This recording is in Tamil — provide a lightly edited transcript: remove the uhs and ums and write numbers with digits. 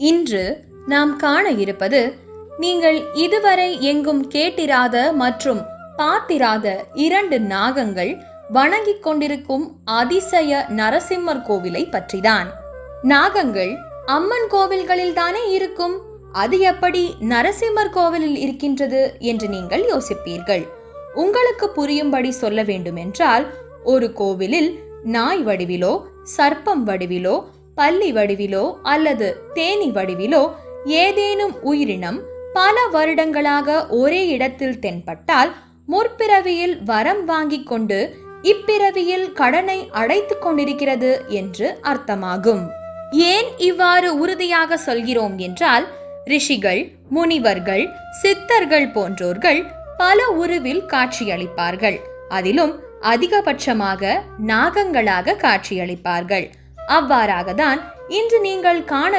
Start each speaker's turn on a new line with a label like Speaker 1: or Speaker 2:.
Speaker 1: இன்று நாம் காண இருப்பது நீங்கள் இதுவரை எங்கும் கேட்டிராத மற்றும் பார்த்திராத 2 நாகங்கள் வணங்கிக் கொண்டிருக்கும் அதிசய நரசிம்மர் கோவிலை பற்றிதான். நாகங்கள் அம்மன் கோவில்களில் தானே இருக்கும், அது எப்படி நரசிம்மர் கோவிலில் இருக்கின்றது என்று நீங்கள் யோசிப்பீர்கள். உங்களுக்கு புரியும்படி சொல்ல வேண்டுமென்றால், ஒரு கோவிலில் நாய் வடிவிலோ, சர்ப்பம் வடிவிலோ, பல்லி வடிவிலோ அல்லது தேனி வடிவிலோ ஏதேனும் உயிரினம் பல வருடங்களாக ஒரே இடத்தில் தென்பட்டால் முற்பிறவியில் வரம் வாங்கிக் கொண்டு இப்பிறவியில் கடனை அடைத்து கொண்டிருக்கிறது என்று அர்த்தமாகும். ஏன் இவ்வாறு உறுதியாக சொல்கிறோம் என்றால், ரிஷிகள், முனிவர்கள், சித்தர்கள் போன்றோர்கள் பல உருவில் காட்சியளிப்பார்கள். அதிலும் அதிகபட்சமாக நாகங்களாக காட்சியளிப்பார்கள். அவ்வாறாகத்தான் இன்று நீங்கள் காண